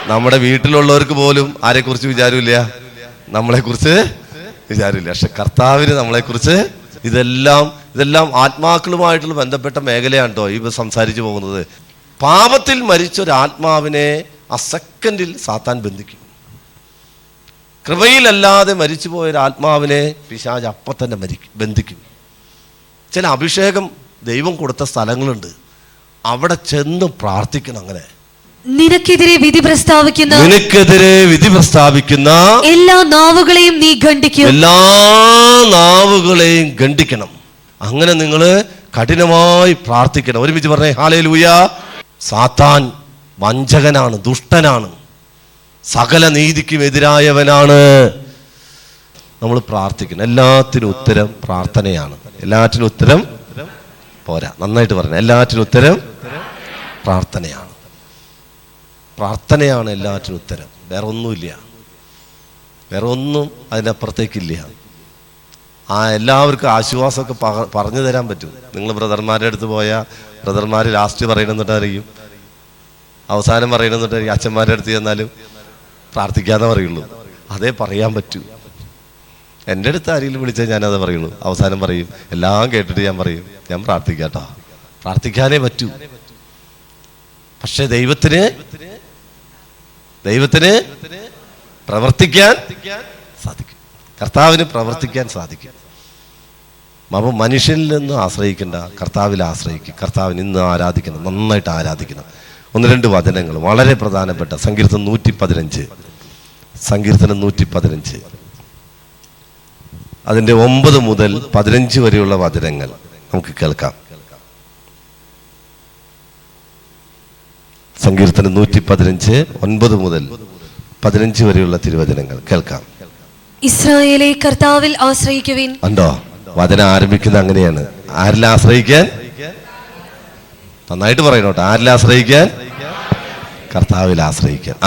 നമ്മുടെ വീട്ടിലുള്ളവർക്ക് പോലും ആരെക്കുറിച്ച് വിചാരമില്ല, നമ്മളെക്കുറിച്ച് വിചാരമില്ല. പക്ഷെ കർത്താവിന് നമ്മളെക്കുറിച്ച് ഇതെല്ലാം ആത്മാക്കളുമായിട്ടുള്ള ബന്ധപ്പെട്ട മേഖലയാണ് കേട്ടോ ഈ സംസാരിച്ചു പോകുന്നത്. പാപത്തിൽ മരിച്ചൊരാത്മാവിനെ ആ സെക്കൻഡിൽ സാത്താൻ ബന്ധിക്കും. കൃപയിലല്ലാതെ മരിച്ചു പോയൊരാത്മാവിനെ പിശാച് അപ്പം തന്നെ ബന്ധിക്കും. ചില അഭിഷേകം ദൈവം കൊടുത്ത സ്ഥലങ്ങളുണ്ട്, അവിടെ ചെന്ന് പ്രാർത്ഥിക്കണം. അങ്ങനെ നിനക്കെതിരെ വിധി പ്രസ്താവിക്കുന്ന എല്ലാ നാവുകളെയും നീ ഖണ്ഡിക്കും. എല്ലാ നാവുകളെയും ഖണ്ഡിക്കണം. അങ്ങനെ നിങ്ങൾ കഠിനമായി പ്രാർത്ഥിക്കണം. ഒരുമിച്ച് പറഞ്ഞേ ഹല്ലേലൂയ. സാത്താൻ വഞ്ചകനാണ്, ദുഷ്ടനാണ്, സകല നീതിക്കും എതിരായവനാണ്. നമ്മൾ പ്രാർത്ഥിക്കണം. എല്ലാത്തിനും ഉത്തരം പ്രാർത്ഥനയാണ്. എല്ലാറ്റിനും ഉത്തരം പോരാ, നന്നായിട്ട് പറയണം. എല്ലാറ്റിനും ഉത്തരം പ്രാർത്ഥനയാണ്. പ്രാർത്ഥനയാണ് എല്ലാറ്റിനും ഉത്തരം. വേറെ ഒന്നുമില്ല, വേറെ ഒന്നും അതിനപ്പുറത്തേക്കില്ല. എല്ലാവർക്കും ആശ്വാസമൊക്കെ പറഞ്ഞു തരാൻ പറ്റും. നിങ്ങൾ ബ്രദർമാരുടെ അടുത്ത് പോയാൽ ബ്രദർമാർ ലാസ്റ്റ് പറയണമെന്നിട്ടറിയും, അവസാനം പറയണമെന്നിട്ടറിയും. അച്ഛന്മാരുടെ അടുത്ത് ചെന്നാലും പ്രാർത്ഥിക്കാന്നേ പറയുള്ളൂ, അതേ പറയാൻ പറ്റൂ. എൻ്റെ അടുത്ത് ആരെങ്കിലും വിളിച്ചാൽ ഞാനത് പറയുള്ളൂ. അവസാനം പറയും, എല്ലാം കേട്ടിട്ട് ഞാൻ പറയും, ഞാൻ പ്രാർത്ഥിക്കാട്ടോ. പ്രാർത്ഥിക്കാനേ പറ്റൂ. പക്ഷെ ദൈവത്തിന് പ്രവർത്തിക്കാൻ സാധിക്കും. കർത്താവിന് പ്രവർത്തിക്കാൻ സാധിക്കും. അപ്പം മനുഷ്യനിൽ നിന്ന് ആശ്രയിക്കേണ്ട, കർത്താവിൽ ആശ്രയിക്കും. കർത്താവിന് ഇന്ന് ആരാധിക്കണം, നന്നായിട്ട് ആരാധിക്കണം. 1-2 വചനങ്ങൾ വളരെ പ്രധാനപ്പെട്ട സങ്കീർത്തനം 115 അതിൻ്റെ 9 മുതൽ 15 വരെയുള്ള വചനങ്ങൾ നമുക്ക് കേൾക്കാം. സങ്കീർത്തനം 115 9 മുതൽ 15 വരെയുള്ള തിരുവചനങ്ങൾ കേൾക്കാം. ഇസ്രായേലേ, കർത്താവിൽ ആശ്രയിക്കുവിൻ. കണ്ടോ, വചനം ആരംഭിക്കുന്നത് അങ്ങനെയാണ്. ആരിൽ ആശ്രയിക്കാൻ? നന്നായിട്ട് പറയണോട്ടെ. ആരിൽ ആശ്രയിക്കാൻ? കർത്താവിൽ ആശ്രയിക്കാൻ.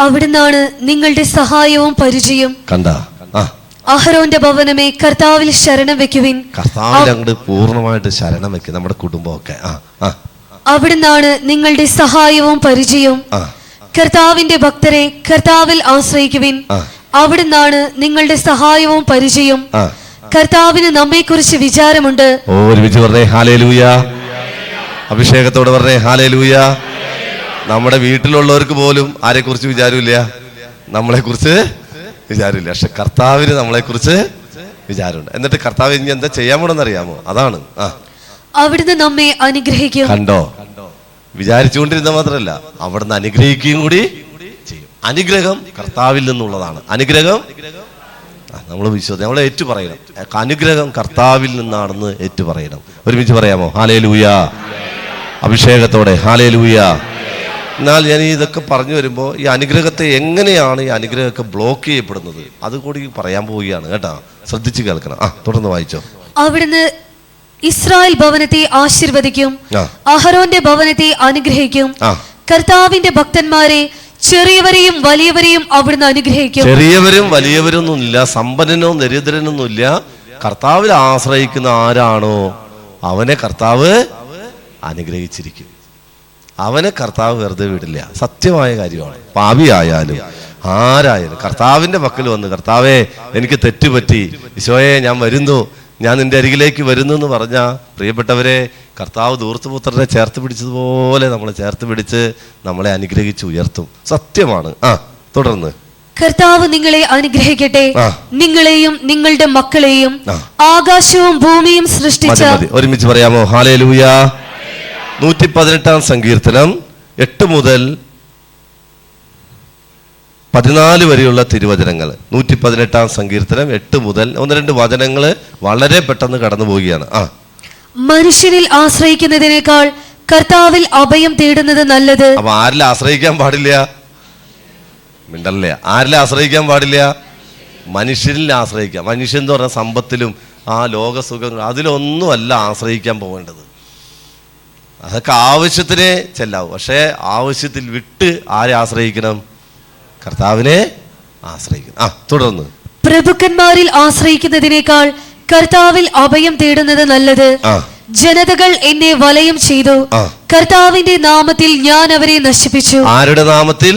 അവിടുന്നാണ് നിങ്ങളുടെ സഹായവും പരിചയം. കണ്ട, അഹരോന്റെ ഭവനമേ, കർത്താവിൽ ശരണം വെക്കുവിൻ. കർത്താവിൽ അങ്ങോട്ട് പൂർണ്ണമായിട്ട് ശരണം വെക്കും. നമ്മുടെ കുടുംബമൊക്കെ അവിടുന്നാണ് നിങ്ങളുടെ സഹായവും പരിചയവും. കർത്താവിന്റെ ഭക്തരെ, കർത്താവിൽ ആശ്രയിക്കുവിൻ. അവിടുന്നാണ് നിങ്ങളുടെ സഹായവും പരിചയം. കർത്താവിന് നമ്മെക്കുറിച്ച് വിചാരമുണ്ട്. ഒരുമിച്ച് പറഞ്ഞേ ഹല്ലേലൂയ. അഭിഷേകത്തോടെ പറഞ്ഞേ ഹല്ലേലൂയ. നമ്മുടെ വീട്ടിലുള്ളവർക്ക് പോലും ആരെക്കുറിച്ച് വിചാരമില്ല, നമ്മളെക്കുറിച്ച് വിചാരമില്ല. പക്ഷെ കർത്താവിന് നമ്മളെക്കുറിച്ച് വിചാരമുണ്ട്. എന്നിട്ട് കർത്താവ് ഇനി എന്താ ചെയ്യാൻ പോണെന്നറിയാമോ? അതാണ് അവിടുന്ന് നമ്മെ അനുഗ്രഹിക്കും. കണ്ടോ, വിചാരിച്ചുകൊണ്ടിരുന്ന മാത്രമല്ല, അവിടുന്ന് അനുഗ്രഹിക്കുകയും കൂടി ചെയ്യും. അനുഗ്രഹം കർത്താവിൽ നിന്നുള്ളതാണ്. അനുഗ്രഹം നമ്മൾ നമ്മൾ ഏറ്റുപറയണം. അനുഗ്രഹം കർത്താവിൽ നിന്നാണെന്ന് ഏറ്റുപറയണം. ഒരുമിച്ച് പറയാമോ? ഹല്ലേലൂയ. അഭിഷേകത്തോടെ ഹല്ലേലൂയ. എന്നാൽ ഞാൻ ഇതൊക്കെ പറഞ്ഞു വരുമ്പോൾ ഈ അനുഗ്രഹത്തെ എങ്ങനെയാണ് ഈ അനുഗ്രഹമൊക്കെ ബ്ലോക്ക് ചെയ്യപ്പെടുന്നത് അതുകൂടി പറയാൻ പോവുകയാണ് കേട്ടോ. ശ്രദ്ധിച്ച് കേൾക്കണം. തുടർന്ന് വായിച്ചോ. അവിടുന്ന് ഇസ്രായേൽ ഭവനത്തെ ആശീർവദിക്കും, അഹരോന്റെ ഭവനത്തെ അനുഗ്രഹിക്കും. കർത്താവിന്റെ ഭക്തന്മാരെ, ചെറിയവരെയും വലിയവരെയും അവിടുന്ന് അനുഗ്രഹിക്കും. ചെറിയവരും വലിയവരൊന്നുമില്ല, സമ്പന്നനോ ദരിദ്രനൊന്നുമില്ല. കർത്താവിൽ ആശ്രയിക്കുന്ന ആരാണോ അവനെ കർത്താവ് അനുഗ്രഹിച്ചിരിക്കും. അവനെ കർത്താവ് വെറുതെ വിടില്ല. സത്യമായ കാര്യമാണ്. പാപിയായാലും ആരായാലും കർത്താവിന്റെ പക്കൽ വന്ന്, കർത്താവേ എനിക്ക് തെറ്റുപറ്റി, ഈശോയെ ഞാൻ വരുന്നു, ഞാൻ നിന്റെ അരികിലേക്ക് വരുന്നു എന്ന് പറഞ്ഞ പ്രിയപ്പെട്ടവരെ, കർത്താവ് ധൂർത്തുപുത്രനെ ചേർത്ത് പിടിച്ചതുപോലെ നമ്മളെ ചേർത്ത് പിടിച്ച് നമ്മളെ അനുഗ്രഹിച്ച് ഉയർത്തും. സത്യമാണ്. തുടർന്ന് കർത്താവ് നിങ്ങളെ അനുഗ്രഹിക്കട്ടെ, നിങ്ങളെയും നിങ്ങളുടെ മക്കളെയും ആകാശവും ഭൂമിയും സൃഷ്ടിച്ച. ഒരുമിച്ച് പറയാമോ? ഹല്ലേലൂയ. 118 സങ്കീർത്തനം 8 മുതൽ 14 വരെയുള്ള തിരുവചനങ്ങൾ. 118 സങ്കീർത്തനം 8 മുതൽ 1-2 വചനങ്ങൾ വളരെ പെട്ടെന്ന് കടന്നു പോവുകയാണ്. മനുഷ്യനിൽ ആശ്രയിക്കുന്നതിനേക്കാൾ കർത്താവിൽ അഭയം തേടുന്നത് നല്ലത്. അപ്പൊ ആരിൽ ആശ്രയിക്കാൻ പാടില്ല? മിണ്ടല്ലേ. ആരിൽ ആശ്രയിക്കാൻ പാടില്ല? മനുഷ്യരിൽ ആശ്രയിക്കാം. മനുഷ്യൻ എന്ന് പറഞ്ഞ സമ്പത്തിലും ലോകസുഖങ്ങളും അതിലൊന്നുമല്ല ആശ്രയിക്കാൻ പോകേണ്ടത്. അതൊക്കെ ആവശ്യത്തിനെ ചെല്ലാവും. പക്ഷേ ആവശ്യത്തിൽ വിട്ട് ആരെ ആശ്രയിക്കണം? കർത്താവിനെ ആശ്രയിക്കണം. തുടർന്ന് പ്രഭുക്കന്മാരിൽ ആശ്രയിക്കുന്നതിനേക്കാൾ കർത്താവിൽ അഭയം തേടുന്നത് നല്ലത്. ജനതകൾ എന്നെ വലയം ചെയ്തു. കർത്താവിന്റെ നാമത്തിൽ ഞാൻ അവരെ നശിപ്പിച്ചു. ആരുടെ നാമത്തിൽ?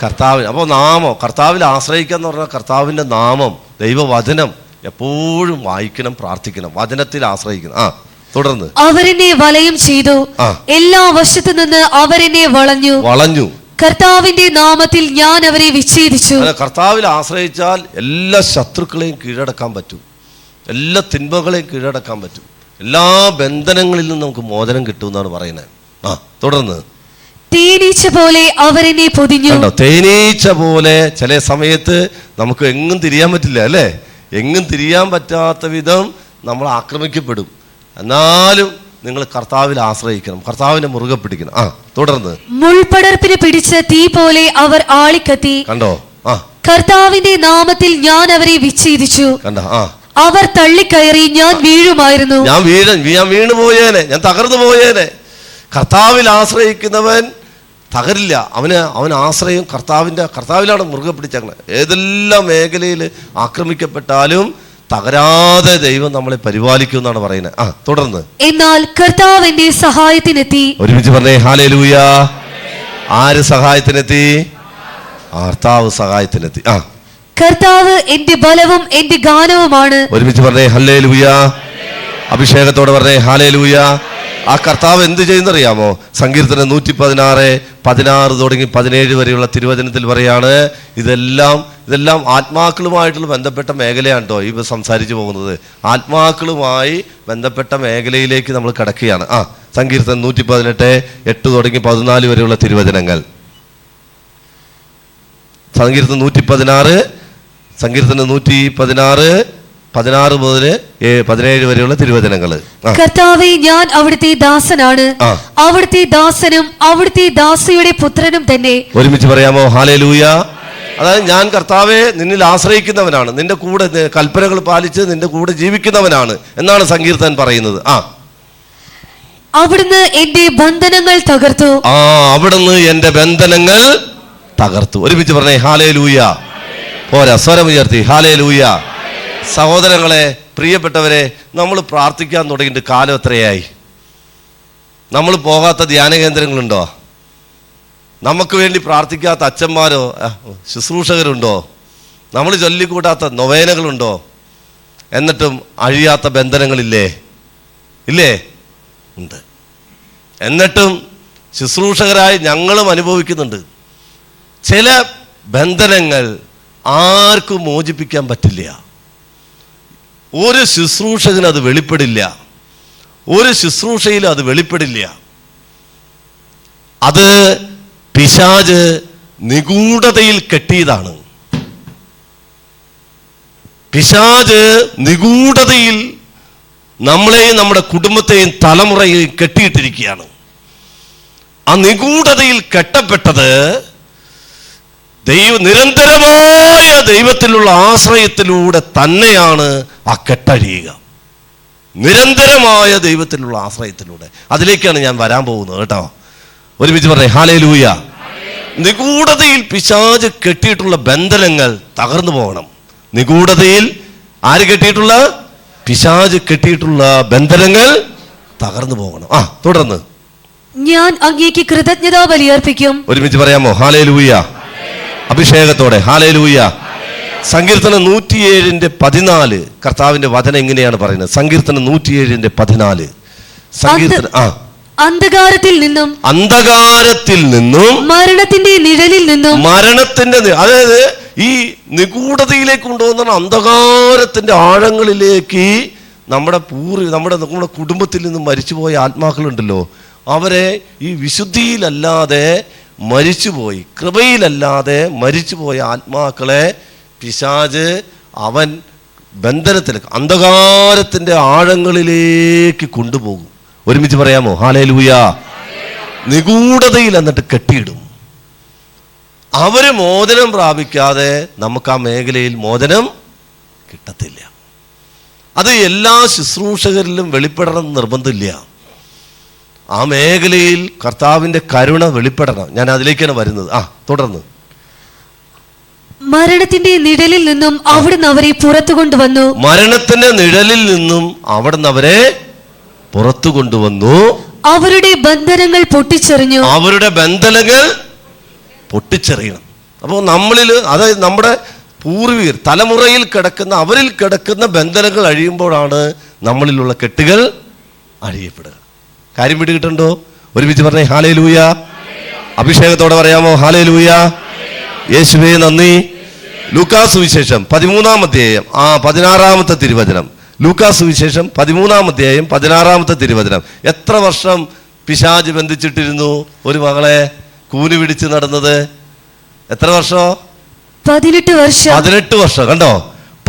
കർത്താവിന്. അപ്പോൾ നാമം, കർത്താവിൽ ആശ്രയിക്കുക എന്ന് പറഞ്ഞാൽ കർത്താവിന്റെ നാമം, ദൈവവചനം എപ്പോഴും വായിക്കണം, പ്രാർത്ഥിക്കണം, വചനത്തിൽ ആശ്രയിക്കണം. തുടർന്ന് അവരെന്നെ വലയം ചെയ്തു, എല്ലാ വശത്തു നിന്ന് അവരെന്നെ വളഞ്ഞു. കർത്താവിന്റെ നാമത്തിൽ ഞാൻ അവരെ വിച്ഛേദിച്ചു. കർത്താവിൽ ആശ്രയിച്ചാൽ എല്ലാ ശത്രുക്കളെയും കീഴടക്കാൻ പറ്റും, എല്ലാ തിന്മകളെയും കീഴടക്കാൻ പറ്റും, എല്ലാ ബന്ധനങ്ങളിൽ നിന്നും നമുക്ക് മോചനം കിട്ടും എന്നാണ് പറയുന്നത്. തുടർന്ന് തേനീച്ച പോലെ അവരെന്നെ പൊതിഞ്ഞു. തേനീച്ച പോലെ ചില സമയത്ത് നമുക്ക് എങ്ങും തിരിയാൻ പറ്റില്ല അല്ലേ? എങ്ങും തിരിയാൻ പറ്റാത്ത വിധം നമ്മൾ ആക്രമിക്കപ്പെടും. എന്നാലും നിങ്ങൾ കർത്താവിൽ ആശ്രയിക്കണം, കർത്താവിനെ മുറുകെ പിടിക്കണം. തുടർന്ന് മുൾപടർപ്പിനെ പിടിച്ച തീ പോലെ അവർ ആളിക്കത്തി. കണ്ടോ? കർത്താവിന്റെ നാമത്തിൽ ഞാൻ അവരെ വിച്ഛേദിച്ചു. കണ്ടോ? അവർ തള്ളിക്കയറി ഞാൻ വീഴുമായിരുന്നു. ഞാൻ വീണു പോയേനെ, ഞാൻ തകർന്നു പോയേനെ. കർത്താവിൽ ആശ്രയിക്കുന്നവൻ തകരില്ല. അവൻ ആശ്രയം കർത്താവിലാണ് മുറുകെ പിടിച്ചേക്കുന്നത്. ഏതെല്ലാം മേഖലയിൽ ആക്രമിക്കപ്പെട്ടാലും തകരാതെ ദൈവം നമ്മളെ പരിപാലിക്കും എന്നാണ് പറയുന്നത്. തുടർന്ന് എന്നാൽ കർത്താവ് എന്റെ സഹായത്തിനെത്തി. ഒരുമിച്ച് പറഞ്ഞേ ഹല്ലേലൂയ. ആര് സഹായത്തിനെത്തി? കർത്താവ് സഹായത്തിനെത്തി. കർത്താവ് എന്റെ ബലവും എന്റെ ഗാനവുമാണ്. ഒരുമിച്ച് പറഞ്ഞേ ഹല്ലേലൂയ. അഭിഷേകത്തോടെ പറഞ്ഞേ ഹല്ലേലൂയ. ആ കർത്താവ് എന്ത് ചെയ്യുന്നറിയാമോ? സങ്കീർത്തനം 116 തുടങ്ങി 17 വരെയുള്ള തിരുവചനത്തിൽ പറയാണ്, ഇതെല്ലാം ആത്മാക്കളുമായിട്ടുള്ള ബന്ധപ്പെട്ട മേഖലയാണ് കേട്ടോ ഈ സംസാരിച്ചു പോകുന്നത്. ആത്മാക്കളുമായി ബന്ധപ്പെട്ട മേഖലയിലേക്ക് നമ്മൾ കിടക്കുകയാണ്. സങ്കീർത്തനം 118 8 തുടങ്ങി 14 വരെയുള്ള തിരുവചനങ്ങൾ. സങ്കീർത്തനം 116 16 മുതൽ 17 വരെയുള്ള തിരുവചനങ്ങൾ. കർത്താവേ, ഞാൻ അവിടുത്തെ ദാസനാണ്, അവിടുത്തെ ദാസനും അവിടുത്തെ ദാസിയുടെ പുത്രനും തന്നെ. ഒരുമിച്ച് പറയാമോ ഹല്ലേലൂയ. അതായത് ഞാൻ കർത്താവെ നിന്നിൽ ആശ്രയിക്കുന്നവനാണ്, നിന്റെ കൂടെ കൽപ്പനകൾ പാലിച്ച് നിന്റെ കൂടെ ജീവിക്കുന്നവനാണ് എന്നാണ് സങ്കീർത്തൻ പറയുന്നത്. അവിടുന്ന് എന്റെ ബന്ധനങ്ങൾ തകർത്തു. അവിടുന്ന് എന്റെ ബന്ധനങ്ങൾ തകർത്തു. ഒരുമിച്ച് പറഞ്ഞേ ഹല്ലേലൂയ. പോരാ, സ്വരം ഉയർത്തി ഹല്ലേലൂയ. സഹോദരങ്ങളെ, പ്രിയപ്പെട്ടവരെ, നമ്മൾ പ്രാർത്ഥിക്കാൻ തുടങ്ങിയിട്ട് കാലം എത്രയായി? നമ്മൾ പോകാത്ത ധ്യാന കേന്ദ്രങ്ങളുണ്ടോ? നമുക്ക് വേണ്ടി പ്രാർത്ഥിക്കാത്ത അച്ഛന്മാരോ ശുശ്രൂഷകരുണ്ടോ? നമ്മൾ ചൊല്ലിക്കൂട്ടാത്ത നൊവേനകളുണ്ടോ? എന്നിട്ടും അഴിയാത്ത ബന്ധനങ്ങളില്ലേ? ഇല്ലേ? ഉണ്ട്. എന്നിട്ടും ശുശ്രൂഷകരായി ഞങ്ങളും അനുഭവിക്കുന്നുണ്ട്. ചില ബന്ധനങ്ങൾ ആർക്കും മോചിപ്പിക്കാൻ പറ്റില്ല. ഒരു ശുശ്രൂഷകന് അത് വെളിപ്പെടില്ല, ഒരു ശുശ്രൂഷയിൽ അത് വെളിപ്പെടില്ല. അത് പിശാച് നിഗൂഢതയിൽ കെട്ടിയതാണ്. പിശാച് നിഗൂഢതയിൽ നമ്മളെയും നമ്മുടെ കുടുംബത്തെയും തലമുറയെയും കെട്ടിയിട്ടിരിക്കുകയാണ്. ആ നിഗൂഢതയിൽ കെട്ടപ്പെട്ടത് നിരന്തരമായ ദൈവത്തിലുള്ള ആശ്രയത്തിലൂടെ തന്നെയാണ് ആ കെട്ടഴിയുക. നിരന്തരമായ ദൈവത്തിലുള്ള ആശ്രയത്തിലൂടെ. അതിലേക്കാണ് ഞാൻ വരാൻ പോകുന്നത് കേട്ടോ. ഒരുമിച്ച് പറഞ്ഞേ ഹല്ലേലൂയ. നിഗൂഢതയിൽ പിശാച് കെട്ടിയിട്ടുള്ള ബന്ധനങ്ങൾ തകർന്നു പോകണം. നിഗൂഢതയിൽ ആര് കെട്ടിയിട്ടുള്ള? പിശാച് കെട്ടിയിട്ടുള്ള ബന്ധനങ്ങൾ തകർന്നു പോകണം. തുടർന്ന് ഞാൻ അങ്ങേക്ക് കൃതജ്ഞതാ ബലിയർപ്പിക്കും. ഒരുമിച്ച് പറയാമോ ഹല്ലേലൂയ. അഭിഷേകത്തോടെ ഹല്ലേലൂയ. സങ്കീർത്തനം 107:14 കർത്താവിന്റെ വചനം ഇങ്ങനെയാണ് പറയുന്നത്. സങ്കീർത്തനം 107:14. അന്ധകാരത്തിൽ നിന്നും മരണത്തിന്റെ നിഴലിൽ നിന്നും. അതായത് ഈ നിഗൂഢതയിലേക്ക് കൊണ്ടുപോകുന്ന അന്ധകാരത്തിന്റെ ആഴങ്ങളിലേക്ക് നമ്മുടെ കുടുംബത്തിൽ നിന്നും മരിച്ചുപോയ ആത്മാക്കളുണ്ടല്ലോ, അവരെ ഈ വിശുദ്ധിയിലല്ലാതെ മരിച്ചുപോയി, കൃപയിലല്ലാതെ മരിച്ചുപോയ ആത്മാക്കളെ പിശാച് അവൻ ബന്ധനത്തിലേക്ക് അന്ധകാരത്തിന്റെ ആഴങ്ങളിലേക്ക് കൊണ്ടുപോകും. ഒരുമിച്ച് പറയാമോ ഹല്ലേലൂയ. നിഗൂഢതയിൽ എന്നിട്ട് കെട്ടിയിടും. അവര് മോചനം പ്രാപിക്കാതെ നമുക്ക് ആ മേഖലയിൽ മോചനം കിട്ടത്തില്ല. അത് എല്ലാ ശുശ്രൂഷകരിലും വെളിപ്പെടണം നിർബന്ധമില്ല. ആ മേഖലയിൽ കർത്താവിന്റെ കരുണ വെളിപ്പെടണം. ഞാൻ അതിലേക്കാണ് വരുന്നത്. തുടർന്ന് മരണത്തിന്റെ നിഴലിൽ നിന്നും അവിടുന്ന് അവരെ പുറത്തു കൊണ്ടുവന്നു. മരണത്തിന്റെ നിഴലിൽ നിന്നും അവിടുന്ന് അവരെ പുറത്തു കൊണ്ടുവന്നു. അവരുടെ ബന്ധനങ്ങൾ പൊട്ടിച്ചെറിഞ്ഞു. അവരുടെ ബന്ധനങ്ങൾ പൊട്ടിച്ചെറിയണം. അപ്പോൾ നമ്മളിൽ, അതായത് നമ്മുടെ പൂർവികർ തലമുറയിൽ കിടക്കുന്ന, അവരിൽ കിടക്കുന്ന ബന്ധനങ്ങൾ അഴിയുമ്പോഴാണ് നമ്മളിലുള്ള കെട്ടുകൾ അഴിയപ്പെടുക. കാര്യം പിടികിട്ടുണ്ടോ? ഒരുമിച്ച് പറഞ്ഞേ ഹല്ലേലൂയ. അഭിഷേകത്തോടെ പറയാമോ ഹല്ലേലൂയ. യേശുവേ നന്ദി. ലൂക്കാസ് സുവിശേഷം 13-ാം അധ്യായം 16-ാമത്തെ തിരുവചനം. ലൂക്കാസ് സുവിശേഷം 13-ാം അധ്യായം 16-ാമത്തെ തിരുവചനം. എത്ര വർഷം പിശാച് ബന്ധിച്ചിട്ടിരുന്നു ഒരു മകളെ കൂനി പിടിച്ച് നടന്നത്? എത്ര വർഷം? 18 വർഷം. 18 വർഷം. കണ്ടോ,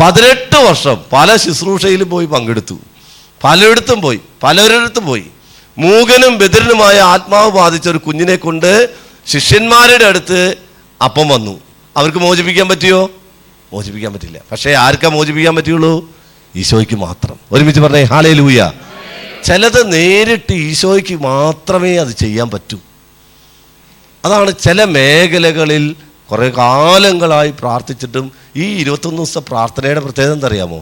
18 വർഷം പല ശുശ്രൂഷയിലും പോയി പങ്കെടുത്തു, പലയിടത്തും പോയി, പലരിടത്തും പോയി. മൂകനും ബധിരനുമായ ആത്മാവ് ബാധിച്ച ഒരു കുഞ്ഞിനെ കൊണ്ട് ശിഷ്യന്മാരുടെ അടുത്ത് അപ്പം വന്നു. അവർക്ക് മോചിപ്പിക്കാൻ പറ്റിയോ? മോചിപ്പിക്കാൻ പറ്റില്ല. പക്ഷേ ആർക്കാ മോചിപ്പിക്കാൻ പറ്റുള്ളൂ? ഈശോയ്ക്ക് മാത്രം. ഒരുമിച്ച് പറഞ്ഞേ ഹല്ലേലൂയ. ചിലത് നേരിട്ട് ഈശോയ്ക്ക് മാത്രമേ അത് ചെയ്യാൻ പറ്റൂ. അതാണ് ചില മേഖലകളിൽ കുറേ കാലങ്ങളായി പ്രാർത്ഥിച്ചിട്ടും ഈ 21 ദിവസത്തെ പ്രാർത്ഥനയുടെ പ്രത്യേകത എന്തറിയാമോ?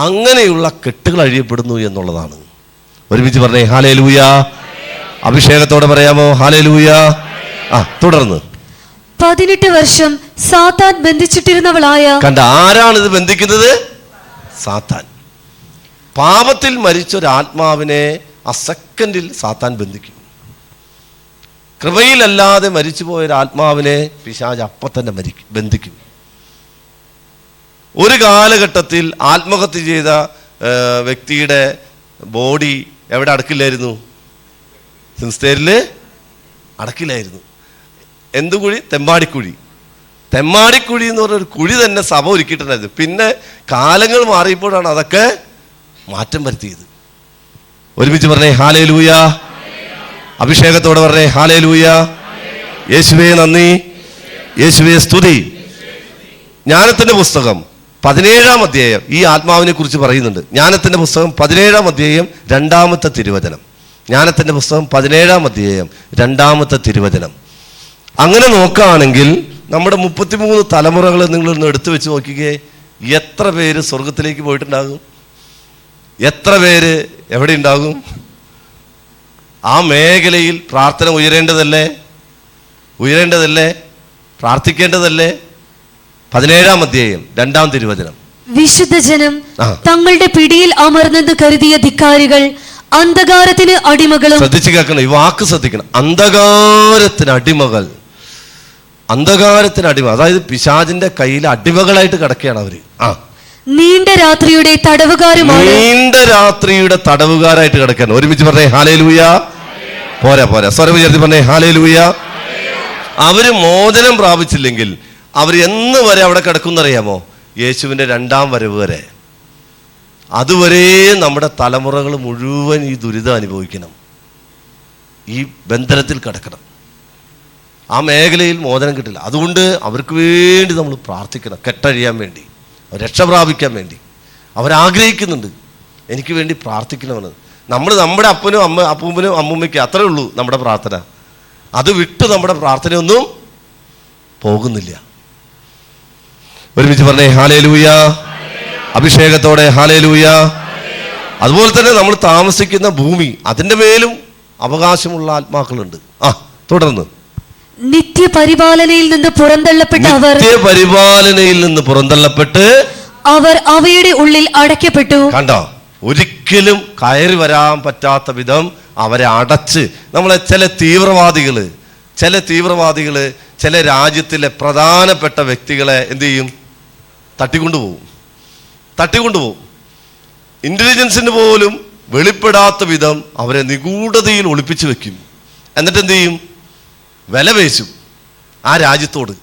അങ്ങനെയുള്ള കെട്ടുകൾ അഴിയപ്പെടുന്നു എന്നുള്ളതാണ്. ഒരുമിച്ച് പറഞ്ഞേ ഹല്ലേലൂയ. അഭിഷേകത്തോടെ പറയാമോ ഹല്ലേലൂയ. തുടർന്ന് 18 വർഷം സാത്താൻ ബന്ധിച്ചിട്ടിരുന്നവളായ. കണ്ട, ആരാണിത് ബന്ധിക്കുന്നത്? സാത്താൻ. പാപത്തിൽ മരിച്ച ഒരു ആത്മാവിനെ ആ സെക്കൻഡിൽ സാത്താൻ ബന്ധിക്കും. കൃപയിലല്ലാതെ മരിച്ചു പോയൊരു ആത്മാവിനെ പിശാച് അപ്പം തന്നെ ബന്ധിക്കും. ഒരു കാലഘട്ടത്തിൽ ആത്മഹത്യ ചെയ്ത വ്യക്തിയുടെ ബോഡി എവിടെ അടക്കില്ലായിരുന്നു? സിൻസ്റ്റേരിൽ അടക്കില്ലായിരുന്നു. എന്തു കുഴി? തെമ്മാടിക്കുഴി. തെമ്മാടിക്കുഴി എന്ന് പറഞ്ഞൊരു കുഴി തന്നെ സഭ ഒരുക്കിയിട്ടുണ്ടായിരുന്നു. പിന്നെ കാലങ്ങൾ മാറിയപ്പോഴാണ് അതൊക്കെ മാറ്റം വരുത്തിയത്. ഒരുമിച്ച് പറഞ്ഞേ ഹല്ലേലൂയ. അഭിഷേകത്തോടെ പറഞ്ഞേ ഹല്ലേലൂയ. യേശുവേ നന്ദി, യേശുവേ സ്തുതി. ജ്ഞാനത്തിന്റെ പുസ്തകം 17-ാം അധ്യായം ഈ ആത്മാവിനെ കുറിച്ച് പറയുന്നുണ്ട്. ജ്ഞാനത്തിന്റെ പുസ്തകം 17-ാം അധ്യായം 2-ാമത്തെ തിരുവചനം. ജ്ഞാനത്തിന്റെ പുസ്തകം 17-ാം അധ്യായം 2-ാമത്തെ തിരുവചനം. അങ്ങനെ നോക്കുകയാണെങ്കിൽ നമ്മുടെ 33 തലമുറകൾ നിങ്ങളൊന്ന് എടുത്തു വെച്ച് നോക്കിക്കേ. എത്ര പേര് സ്വർഗത്തിലേക്ക് പോയിട്ടുണ്ടാകും? എത്ര പേര് എവിടെ ഉണ്ടാകും? ആ മേഖലയിൽ പ്രാർത്ഥന ഉയരേണ്ടതല്ലേ? ഉയരേണ്ടതല്ലേ? പ്രാർത്ഥിക്കേണ്ടതല്ലേ? 17-ാം അധ്യായം 2-ാം തിരുവചനം. വിശുദ്ധ ജനം തങ്ങളുടെ പിടിയിൽ അമർന്നെന്ന് കരുതിയ ധിക്കാരികൾ അന്ധകാരത്തിന് അടിമകളും. ശ്രദ്ധിച്ചു കേൾക്കണം, ഈ വാക്ക് ശ്രദ്ധിക്കണം. അന്ധകാരത്തിന് അടിമകൾ. അന്ധകാരത്തിന് അടിമ, അതായത് പിശാചിന്റെ കയ്യിൽ അടിമകളായിട്ട് കിടക്കുകയാണ് അവര്. നീണ്ട രാത്രിയുടെ തടവുകാരുമാണ്. നീണ്ട രാത്രിയുടെ തടവുകാരായിട്ട് കിടക്കുകയാണ്. ഒരുമിച്ച് പറഞ്ഞേ ഹല്ലേലൂയ. പോരാ പോരാ, സ്വരം ഉയർത്തി പറഞ്ഞേ ഹല്ലേലൂയ. അവര് മോചനം പ്രാപിച്ചില്ലെങ്കിൽ അവർ എന്ന് വരെ അവിടെ കിടക്കുന്നറിയാമോ? യേശുവിന്റെ 2-ാം വരവ് വരെ. അതുവരെ നമ്മുടെ തലമുറകൾ മുഴുവൻ ഈ ദുരിതം അനുഭവിക്കണം, ഈ ബന്ധനത്തിൽ കിടക്കണം. ആ മേഖലയിൽ മോചനം കിട്ടില്ല. അതുകൊണ്ട് അവർക്ക് വേണ്ടി നമ്മൾ പ്രാർത്ഥിക്കണം, കെട്ടഴിയാൻ വേണ്ടി, രക്ഷ പ്രാപിക്കാൻ വേണ്ടി. അവരാഗ്രഹിക്കുന്നുണ്ട്, എനിക്ക് വേണ്ടി പ്രാർത്ഥിക്കണമെന്ന്. നമ്മുടെ അപ്പനും അപ്പൂപ്പനും അമ്മൂമ്മയ്ക്ക് അത്രേ ഉള്ളൂ നമ്മുടെ പ്രാർത്ഥന. അത് വിട്ട് നമ്മുടെ പ്രാർത്ഥനയൊന്നും പോകുന്നില്ല. ഒരുമിച്ച് പറഞ്ഞേ ഹല്ലേലൂയ. അഭിഷേകത്തോടെ ഹല്ലേലൂയ. അതുപോലെ തന്നെ നമ്മൾ താമസിക്കുന്ന ഭൂമി, അതിൻ്റെ മേലും അവകാശമുള്ള ആത്മാക്കളുണ്ട്. തുടർന്ന് നിത്യപരിപാലനയിൽ നിന്ന് പുറന്തള്ളപ്പെട്ട അവർ, നിത്യപരിപാലനയിൽ നിന്ന് പുറന്തള്ളപ്പെട്ട് അവർ അവയുടെ ഉള്ളിൽ അടയ്ക്കപ്പെട്ടു. കണ്ടോ, ഒരിക്കലും കയറി വരാൻ പറ്റാത്ത വിധം അവരെ അടച്ച്. നമ്മളെ ചില തീവ്രവാദികള് ചില രാജ്യത്തിലെ പ്രധാനപ്പെട്ട വ്യക്തികളെ എന്ത് ചെയ്യും? തട്ടിക്കൊണ്ടുപോകും. ഇന്റലിജൻസിന് പോലും വെളിപ്പെടാത്ത വിധം അവരെ നിഗൂഢതയിൽ ഒളിപ്പിച്ചു വെക്കും. എന്നിട്ട് എന്ത് ചെയ്യും? വില പേശും ആ രാജ്യത്തോട്,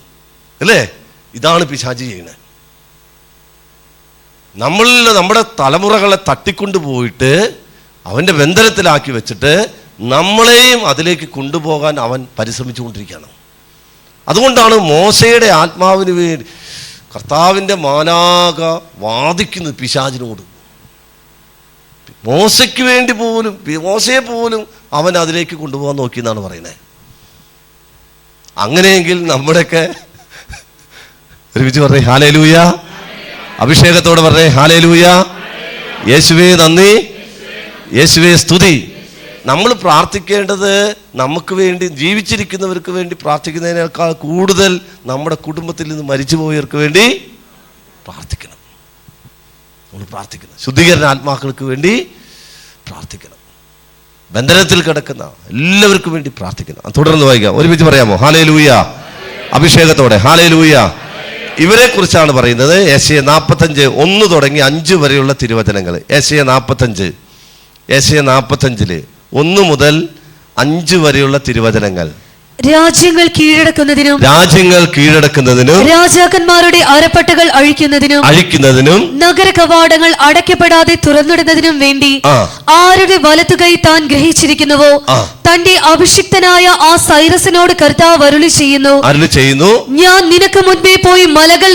അല്ലേ? ഇതാണ് പിശാചി ചെയ്യുന്നത്. നമ്മുടെ തലമുറകളെ തട്ടിക്കൊണ്ടുപോയിട്ട് അവൻ്റെ ബന്ധനത്തിലാക്കി വെച്ചിട്ട് നമ്മളെയും അതിലേക്ക് കൊണ്ടുപോകാൻ അവൻ പരിശ്രമിച്ചുകൊണ്ടിരിക്കുകയാണ്. അതുകൊണ്ടാണ് മോശയുടെ ആത്മാവിന് വേണ്ടി കർത്താവിൻ്റെ മാലാഖ വാദിക്കുന്നത് പിശാചിനോട്. മോശയെ പോലും അവൻ അതിലേക്ക് കൊണ്ടുപോകാൻ നോക്കിയെന്നാണ് പറയുന്നത്. അങ്ങനെയെങ്കിൽ നമ്മുടെയൊക്കെ ഒരുമിച്ച് പറഞ്ഞേ ഹല്ലേലൂയ. അഭിഷേകത്തോടെ പറഞ്ഞേ ഹല്ലേലൂയ. യേശുവേ നന്ദി, യേശുവേ സ്തുതി. നമ്മൾ പ്രാർത്ഥിക്കേണ്ടത് നമുക്ക് വേണ്ടി, ജീവിച്ചിരിക്കുന്നവർക്ക് വേണ്ടി പ്രാർത്ഥിക്കുന്നതിനേക്കാൾ കൂടുതൽ നമ്മുടെ കുടുംബത്തിൽ നിന്ന് മരിച്ചുപോയവർക്ക് വേണ്ടി പ്രാർത്ഥിക്കണം. നമ്മൾ പ്രാർത്ഥിക്കണം. ശുദ്ധീകരണ ആത്മാക്കൾക്ക് വേണ്ടി പ്രാർത്ഥിക്കണം. ബന്ധനത്തിൽ കിടക്കുന്ന എല്ലാവർക്കും വേണ്ടി പ്രാർത്ഥിക്കണം. തുടർന്ന് വായിക്കാം, ഒരുമിച്ച് പറയാമോ? ഹല്ലേലൂയ. അഭിഷേകത്തോടെ ഹല്ലേലൂയ. ഇവരെ കുറിച്ചാണ് പറയുന്നത്. യെശയ്യാ 45:1 തുടങ്ങി 5 വരെയുള്ള തിരുവചനങ്ങൾ. യെശയ്യാ 45 1 മുതൽ 5 വരെയുള്ള തിരുവചനങ്ങൾ. രാജ്യങ്ങൾ കീഴടക്കുന്നതിനും രാജാക്കന്മാരുടെ അരപ്പട്ടകൾ അഴിക്കുന്നതിനും നഗര കവാടങ്ങൾ അടയ്ക്കപ്പെടാതെ തുറന്നിടുന്നതിനും വേണ്ടി ആരുടെ വലത്തുകൈ താൻ ഗ്രഹിച്ചിരിക്കുന്നുവോ തന്റെ അഭിഷിക്തനായ ആ സൈറസിനോട് കർത്താവ് അരുളി ചെയ്യുന്നു, ഞാൻ നിനക്ക് മുൻപേ പോയി മലകൾ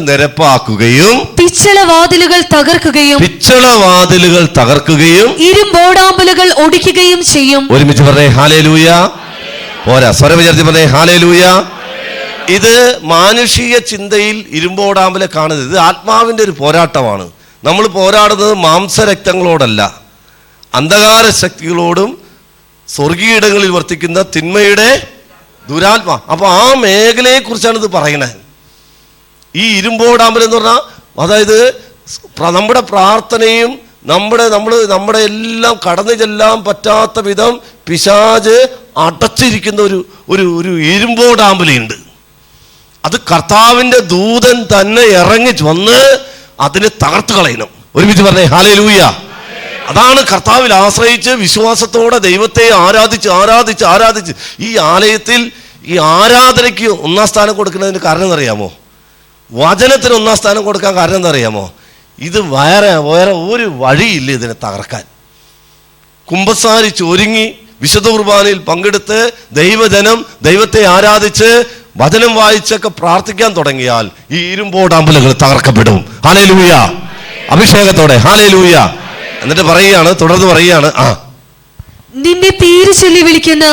നിരപ്പാക്കുകയും പിച്ചളവാതിലുകൾ തകർക്കുകയും ഇരുമ്പോടാമ്പലുകൾ ഒടിക്കുകയും ചെയ്യും. ഒരുമിച്ച് പറഞ്ഞേ ഹല്ലേലൂയ. പോരാ, സ്വരം ഉയർത്തി പറഞ്ഞേ ഹല്ലേലൂയ. ഇത് മാനുഷിക ചിന്തയിൽ ഇരുമ്പോടാമ്പലെ കാണുന്നത്. ഇത് ആത്മാവിന്റെ ഒരു പോരാട്ടമാണ്. നമ്മൾ പോരാടുന്നത് മാംസരക്തങ്ങളോടല്ല, അന്ധകാര ശക്തികളോടും സ്വർഗീയിടങ്ങളിൽ വർത്തിക്കുന്ന തിന്മയുടെ ദുരാത്മ. അപ്പൊ ആ മേഖലയെ കുറിച്ചാണ് ഇത് പറയുന്നത്. ഈ ഇരുമ്പോടാമ്പൽ എന്ന് പറഞ്ഞാൽ, അതായത് നമ്മുടെ പ്രാർത്ഥനയും നമ്മുടെ എല്ലാം കടന്നു ചെല്ലാൻ പറ്റാത്ത വിധം പിശാച് അടച്ചിരിക്കുന്ന ഒരു ഇരുമ്പോടാമ്പലുണ്ട്. അത് കർത്താവിന്റെ ദൂതൻ തന്നെ ഇറങ്ങി വന്ന് അതിനെ തകർത്ത് കളയണം. ഒരുമിച്ച് പറഞ്ഞേ ഹല്ലേലൂയ. അതാണ് കർത്താവിൽ ആശ്രയിച്ച് വിശ്വാസത്തോടെ ദൈവത്തെ ആരാധിച്ച് ഈ ആലയത്തിൽ ഈ ആരാധനയ്ക്ക് 1-ാം സ്ഥാനം കൊടുക്കുന്നതിന് കാരണം എന്നറിയാമോ? വചനത്തിന് 1-ാം സ്ഥാനം കൊടുക്കാൻ കാരണം എന്നറിയാമോ? ഇത് വേറെ ഒരു വഴിയില്ല ഇതിനെ തകർക്കാൻ. കുമ്പസാരിച്ച് ഒരുങ്ങി വിശുദ്ധ കുർബാനയിൽ പങ്കെടുത്ത് ദൈവജനം ദൈവത്തെ ആരാധിച്ച് വചനം വായിച്ചൊക്കെ പ്രാർത്ഥിക്കാൻ തുടങ്ങിയാൽ ഈ ഇരുമ്പോടാമ്പലുകൾ തകർക്കപ്പെടും. ഹല്ലേലൂയ. അഭിഷേകത്തോടെ ഹല്ലേലൂയ. എന്നിട്ട് തുടർന്ന് പറയുകയാണ്, നിന്റെ പേര് ചൊല്ലി വിളിക്കുന്ന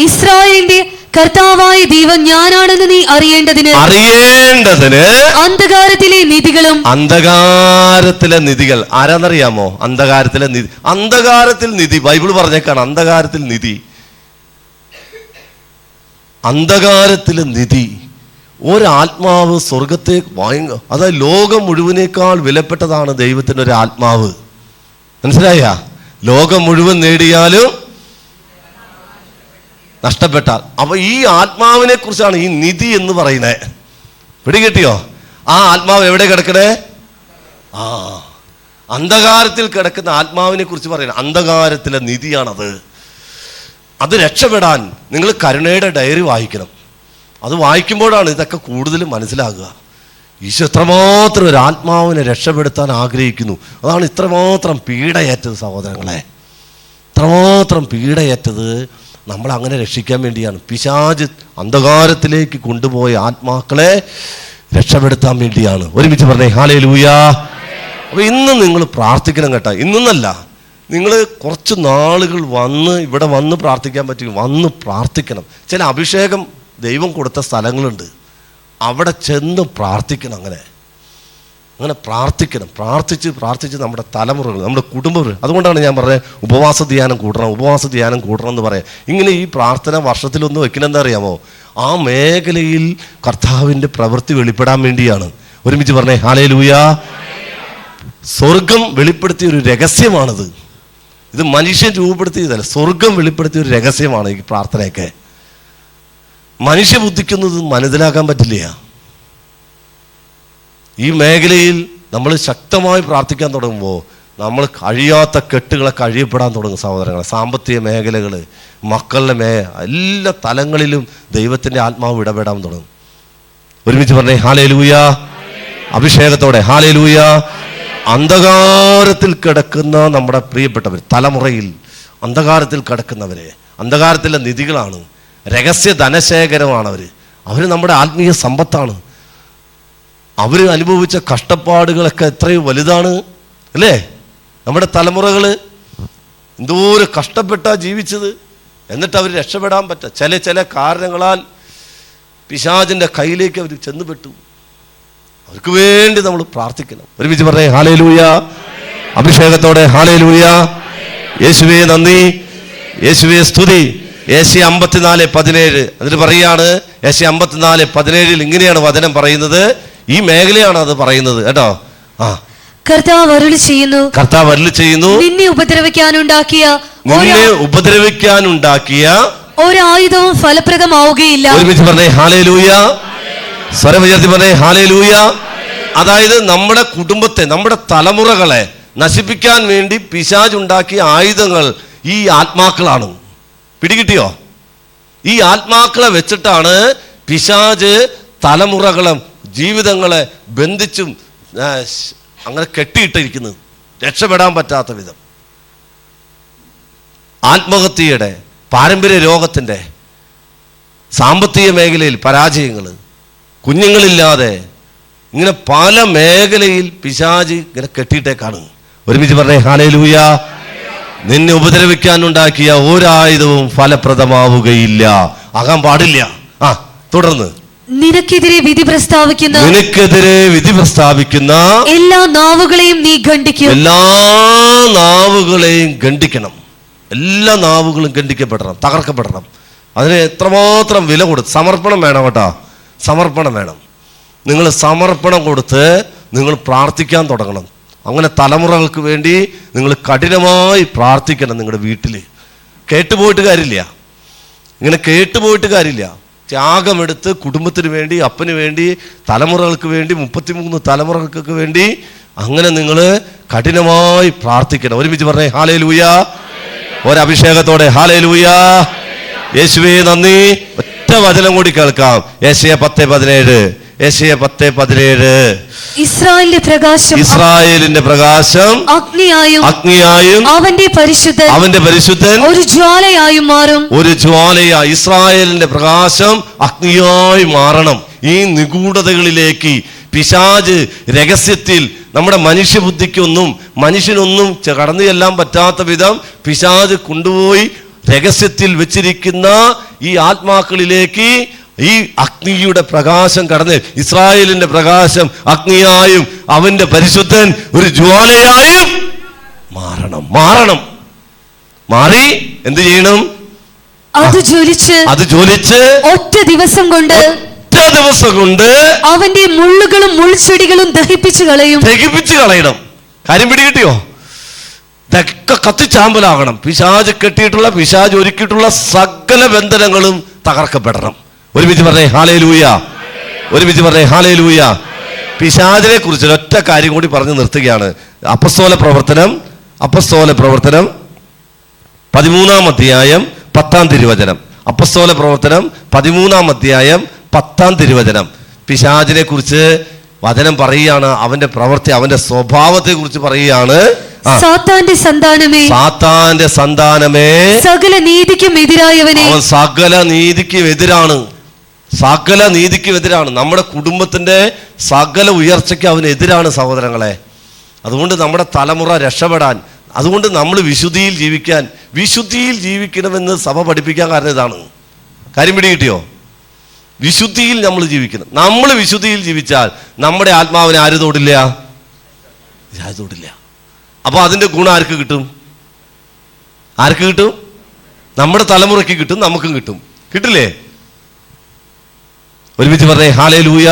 ഇസ്രായേലിന്റെ കർത്താവായ ദൈവം ഞാനാണെന്ന് നീ അറിയേണ്ടതിന് അന്ധകാരത്തിലെ നിധികൾ ആരാന്നറിയാമോ? അന്ധകാരത്തിൽ നിധി ബൈബിൾ പറഞ്ഞേക്കാണ്. അന്ധകാരത്തിലെ നിധി. ഒരാത്മാവ് സ്വർഗത്തെ അതായത് ലോകം മുഴുവനേക്കാൾ വിലപ്പെട്ടതാണ് ദൈവത്തിൻ്റെ ഒരു ആത്മാവ്. മനസ്സിലായ? ലോകം മുഴുവൻ നേടിയാലും നഷ്ടപ്പെട്ടാൽ. അപ്പൊ ഈ ആത്മാവിനെ കുറിച്ചാണ് ഈ നിധി എന്ന് പറയുന്നത്. പിടികിട്ടിയോ? ആ ആത്മാവ് എവിടെ കിടക്കണേ? അന്ധകാരത്തിൽ കിടക്കുന്ന ആത്മാവിനെ കുറിച്ച് പറയുന്നത്. അന്ധകാരത്തിലെ നിധിയാണത്. അത് രക്ഷപ്പെടാൻ നിങ്ങൾ കരുണയുടെ ഡയറി വായിക്കണം. അത് വായിക്കുമ്പോഴാണ് ഇതൊക്കെ കൂടുതൽ മനസ്സിലാകുക. ഈശോ എത്രമാത്രം ഒരു ആത്മാവിനെ രക്ഷപ്പെടുത്താൻ ആഗ്രഹിക്കുന്നു. അതാണ് ഇത്രമാത്രം പീഡയേറ്റത് സഹോദരങ്ങളെ. ഇത്രമാത്രം പീഡയേറ്റത് നമ്മൾ അങ്ങനെ രക്ഷിക്കാൻ വേണ്ടിയാണ്. പിശാച് അന്ധകാരത്തിലേക്ക് കൊണ്ടുപോയ ആത്മാക്കളെ രക്ഷപ്പെടുത്താൻ വേണ്ടിയാണ്. ഒരുമിച്ച് പറഞ്ഞേ ഹല്ലേലൂയ. അപ്പൊ ഇന്ന് നിങ്ങൾ പ്രാർത്ഥിക്കണം കേട്ടോ. ഇന്നല്ല, നിങ്ങൾ കുറച്ച് നാളുകൾ ഇവിടെ വന്ന് പ്രാർത്ഥിക്കാൻ പറ്റും. വന്ന് പ്രാർത്ഥിക്കണം. ചില അഭിഷേകം ദൈവം കൊടുത്ത സ്ഥലങ്ങളുണ്ട്, അവിടെ ചെന്ന് പ്രാർത്ഥിക്കണം. അങ്ങനെ പ്രാർത്ഥിച്ച് നമ്മുടെ തലമുറകൾ, നമ്മുടെ കുടുംബം. അതുകൊണ്ടാണ് ഞാൻ പറഞ്ഞത് ഉപവാസ ധ്യാനം കൂട്ടണം എന്ന് പറയാം. ഇങ്ങനെ ഈ പ്രാർത്ഥന വർഷത്തിലൊന്ന് വെക്കണമെന്ന് അറിയാമോ? ആ മേഖലയിൽ കർത്താവിൻ്റെ പ്രവൃത്തി വെളിപ്പെടാൻ വേണ്ടിയാണ്. ഒരുമിച്ച് പറഞ്ഞേ ഹല്ലേലൂയ. സ്വർഗം വെളിപ്പെടുത്തിയ ഒരു രഹസ്യമാണിത്. ഇത് മനുഷ്യൻ രൂപപ്പെടുത്തിയതല്ല, സ്വർഗം വെളിപ്പെടുത്തിയ ഒരു രഹസ്യമാണ് ഈ പ്രാർത്ഥനയൊക്കെ. മനുഷ്യ ബുദ്ധിക്കൊന്നും മനസ്സിലാക്കാൻ പറ്റില്ല. ഈ മേഖലയിൽ നമ്മൾ ശക്തമായി പ്രാർത്ഥിക്കാൻ തുടങ്ങുമ്പോൾ നമ്മൾ കഴിയാത്ത കെട്ടുകളൊക്കെ അഴിയപ്പെടാൻ തുടങ്ങും സഹോദരങ്ങളെ. സാമ്പത്തിക മേഖലകൾ, മക്കളുടെ എല്ലാ തലങ്ങളിലും ദൈവത്തിൻ്റെ ആത്മാവ് ഇടപെടാൻ തുടങ്ങും. ഒരുമിച്ച് പറഞ്ഞേ ഹല്ലേലൂയ. അഭിഷേകത്തോടെ ഹല്ലേലൂയ. അന്ധകാരത്തിൽ കിടക്കുന്ന നമ്മുടെ പ്രിയപ്പെട്ടവർ, തലമുറയിൽ അന്ധകാരത്തിൽ കിടക്കുന്നവരെ, അന്ധകാരത്തിലെ നിധികളാണ്, രഹസ്യ ധനശേഖരമാണ് അവർ നമ്മുടെ ആത്മീയ സമ്പത്താണ്. അവർ അനുഭവിച്ച കഷ്ടപ്പാടുകളൊക്കെ എത്രയോ വലുതാണ് അല്ലേ? നമ്മുടെ തലമുറകൾ എന്തോരം കഷ്ടപ്പെട്ടാ ജീവിച്ചത്. എന്നിട്ട് അവർ രക്ഷപ്പെടാൻ ചില കാരണങ്ങളാൽ പിശാചിൻ്റെ കയ്യിലേക്ക് അവർ ചെന്നുപെട്ടു. അവർക്ക് വേണ്ടി നമ്മൾ പ്രാർത്ഥിക്കണം. ഒരുമിച്ച് പറഞ്ഞേ ഹല്ലേലൂയ. അഭിഷേകത്തോടെ ഹല്ലേലൂയ. യേശുവേ നന്ദി, യേശുവേ സ്തുതി. യേശയ്യ 54:17 എന്നിട്ട് പറയാണ്, യേശയ്യ 54:17 ഇങ്ങനെയാണ് വചനം പറയുന്നത്. ഈ മേഖലയാണ് അത് പറയുന്നത് കേട്ടോ. കർത്താവ് അരുളി ചെയ്യുന്നു, നിന്നെ ഉപദ്രവിക്കാനുണ്ടാക്കിയ ഒരായുധവും ഫലപ്രദമാവുകയില്ല. ഒരുമിച്ച് പറഞ്ഞേ ഹല്ലേലൂയ. സ്വരം ഉയർത്തി പറഞ്ഞേ ഹല്ലേലൂയ. അതായത് നമ്മുടെ കുടുംബത്തെ, നമ്മുടെ തലമുറകളെ നശിപ്പിക്കാൻ വേണ്ടി പിശാചുണ്ടാക്കിയ ആയുധങ്ങൾ ഈ ആത്മാക്കളാണ്. പിടികിട്ടിയോ? ഈ ആത്മാക്കളെ വെച്ചിട്ടാണ് പിശാച് തലമുറകളെ, ജീവിതങ്ങളെ ബന്ധിച്ചും അങ്ങനെ കെട്ടിയിട്ടിരിക്കുന്നത്, രക്ഷപ്പെടാൻ പറ്റാത്ത വിധം. ആത്മഹത്യയുടെ, പാരമ്പര്യ രോഗത്തിൻ്റെ, സാമ്പത്തിക മേഖലയിൽ പരാജയങ്ങൾ, കുഞ്ഞുങ്ങളില്ലാതെ, ഇങ്ങനെ പല മേഖലയിൽ പിശാച് ഇങ്ങനെ കെട്ടിയിട്ടേക്കാണ്. ഒരുമിച്ച് പറഞ്ഞേ ഹല്ലേലൂയ. നിന്നെ ഉപദ്രവിക്കാനുണ്ടാക്കിയ ഒരായുധവും ഫലപ്രദമാവുകയില്ല, ആകാൻ പാടില്ല. തുടർന്ന് നിനക്കെതിരെ വിധി പ്രസ്താവിക്കുന്ന എല്ലാ നാവുകളെയും നീ ഖണ്ഡിക്കും. എല്ലാ നാവുകളെയും ഖണ്ഡിക്കണം. എല്ലാ നാവുകളും ഖണ്ഡിക്കപ്പെടണം, തകർക്കപ്പെടണം. അതിന് എത്രമാത്രം വില കൊടുത്ത് സമർപ്പണം വേണം കേട്ടോ. സമർപ്പണം വേണം. നിങ്ങൾ സമർപ്പണം കൊടുത്ത് നിങ്ങൾ പ്രാർത്ഥിക്കാൻ തുടങ്ങണം. അങ്ങനെ തലമുറകൾക്ക് വേണ്ടി നിങ്ങൾ കഠിനമായി പ്രാർത്ഥിക്കണം. നിങ്ങളുടെ വീട്ടിൽ കേട്ടുപോയിട്ട് കാര്യമില്ല, ഇങ്ങനെ കേട്ടുപോയിട്ട് കാര്യമില്ല. ത്യാഗമെടുത്ത് കുടുംബത്തിന് വേണ്ടി, അപ്പന് വേണ്ടി, തലമുറകൾക്ക് വേണ്ടി, 33 തലമുറകൾക്ക് വേണ്ടി അങ്ങനെ നിങ്ങൾ കഠിനമായി പ്രാർത്ഥിക്കണം. ഒരുമിച്ച് പറഞ്ഞേ ഹല്ലേലൂയ. ഒരഭിഷേകത്തോടെ ഹല്ലേലൂയ. യേശുവേ നന്ദി. ഒറ്റ വചനം കൂടി കേൾക്കാം. യെശയ്യാ 10:17. യെശയ്യാ 10:17. ഇസ്രായേലിന്റെ പ്രകാശം അഗ്നിയായും അവന്റെ പരിശുദ്ധൻ ഒരു ജ്വാലയായും മാറും. ഒരു ജ്വാലയായി ഇസ്രായേലിന്റെ പ്രകാശം അഗ്നിയായി മാറണം. ഈ നിഗൂഢതകളിലേക്ക് പിശാച് രഹസ്യത്തിൽ നമ്മുടെ മനുഷ്യബുദ്ധിക്കൊന്നും മനുഷ്യനൊന്നും കടന്നു ചെല്ലാൻ പറ്റാത്ത വിധം പിശാച് കൊണ്ടുപോയി രഹസ്യത്തിൽ വെച്ചിരിക്കുന്ന ഈ ആത്മാക്കളിലേക്ക് ഈ അഗ്നിയുടെ പ്രകാശം കടന്ന് ഇസ്രായേലിന്റെ പ്രകാശം അഗ്നിയായും അവന്റെ പരിശുദ്ധൻ ഒരു ജ്വാലയായും മാറണം. മാറി എന്ത് ചെയ്യണം? അത് ജ്വലിച്ച് ഒറ്റ ദിവസം കൊണ്ട് അവന്റെ മുള്ളുകളും മുൾച്ചെടികളും ദഹിപ്പിച്ചു കളയണം. കാര്യം പിടികിട്ടിയോ? ഇതൊക്കെ കത്തിച്ചാമ്പലാകണം. പിശാച് കെട്ടിയിട്ടുള്ള, പിശാച് ഒരുക്കിയിട്ടുള്ള സകല ബന്ധനങ്ങളും തകർക്കപ്പെടണം. ഒരുമിച്ച് പറഞ്ഞേ ഹല്ലേലൂയ. ഒരുമിച്ച് പറഞ്ഞേ ഹല്ലേലൂയ. പിശാചിനെ കുറിച്ച് ഒറ്റ കാര്യം കൂടി പറഞ്ഞു നിർത്തുകയാണ്. അപ്പസ്തോല പ്രവർത്തനം 13-ാം അധ്യായം 10-ാം തിരുവചനം. അപ്പസ്തോല പ്രവർത്തനം 13-ാം അധ്യായം 10-ാം തിരുവചനം. പിശാചിനെ കുറിച്ച് വചനം പറയുകയാണ്. അവന്റെ പ്രവൃത്തി, അവന്റെ സ്വഭാവത്തെ കുറിച്ച് പറയുകയാണ്. സാത്താന്റെ സന്താനമേ, സകല നീതിക്കും എതിരായവനെ. അവൻ സകല നീതിക്കും എതിരാണ്. നമ്മുടെ കുടുംബത്തിന്റെ സകല ഉയർച്ചയ്ക്ക് അവനെതിരാണ് സഹോദരങ്ങളെ. അതുകൊണ്ട് നമ്മുടെ തലമുറ രക്ഷപ്പെടാൻ, അതുകൊണ്ട് നമ്മൾ വിശുദ്ധിയിൽ ജീവിക്കണമെന്ന് സഭ പഠിപ്പിക്കാൻ കാരണം ഇതാണ്. കാര്യം പിടികിട്ടിയോ? വിശുദ്ധിയിൽ നമ്മൾ ജീവിക്കണം. നമ്മൾ വിശുദ്ധിയിൽ ജീവിച്ചാൽ നമ്മുടെ ആത്മാവിനെ ആര് തൊടില്ല? അപ്പൊ അതിന്റെ ഗുണം ആർക്ക് കിട്ടും? നമ്മുടെ തലമുറയ്ക്ക് കിട്ടും, നമുക്കും കിട്ടും. കിട്ടില്ലേ? ഒരുമിച്ച് പറഞ്ഞേ ഹല്ലേലൂയ.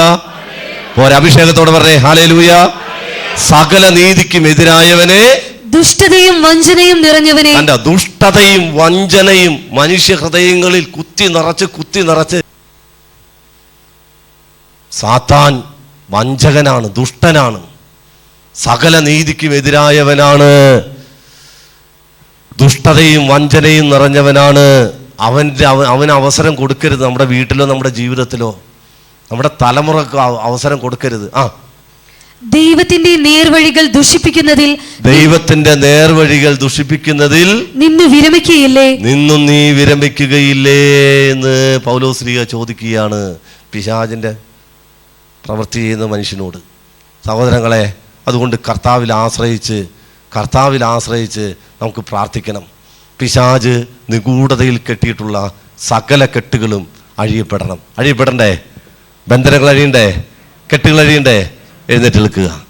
ഒരഭിഷേകത്തോടെ പറഞ്ഞേ ഹല്ലേലൂയ. സകല നീതിക്കും എതിരായവനെ, ദുഷ്ടതയും വഞ്ചനയും നിറഞ്ഞവനെ. ദുഷ്ടതയും വഞ്ചനയും മനുഷ്യ ഹൃദയങ്ങളിൽ കുത്തി നിറച്ച് സാത്താൻ വഞ്ചകനാണ്, ദുഷ്ടനാണ്, സകല നീതിക്കും എതിരായവനാണ്, ദുഷ്ടതയും വഞ്ചനയും നിറഞ്ഞവനാണ്. അവന് അവസരം കൊടുക്കരുത്. നമ്മുടെ വീട്ടിലോ നമ്മുടെ ജീവിതത്തിലോ നമ്മുടെ തലമുറക്ക് അവസരം കൊടുക്കരുത്. ദൈവത്തിന്റെ നേർവഴികൾ ദുഷിപ്പിക്കുന്നതിൽ നിന്നും നീ വിരമിക്കുകയില്ലേ എന്ന് പൗലോസ്ലീഹ ചോദിക്കുകയാണ് പിശാചിന്റെ പ്രവൃത്തി ചെയ്യുന്ന മനുഷ്യനോട്. സഹോദരങ്ങളെ, അതുകൊണ്ട് കർത്താവിൽ ആശ്രയിച്ച് നമുക്ക് പ്രാർത്ഥിക്കണം. പിശാച് നിഗൂഢതയിൽ കെട്ടിയിട്ടുള്ള സകല കെട്ടുകളും അഴിയപ്പെടണ്ടേ? ബന്ധനങ്ങൾ അഴിയണ്ടേ? കെട്ടുകൾ അഴിയണ്ടേ? എഴുന്നേറ്റ് നിൽക്കുക.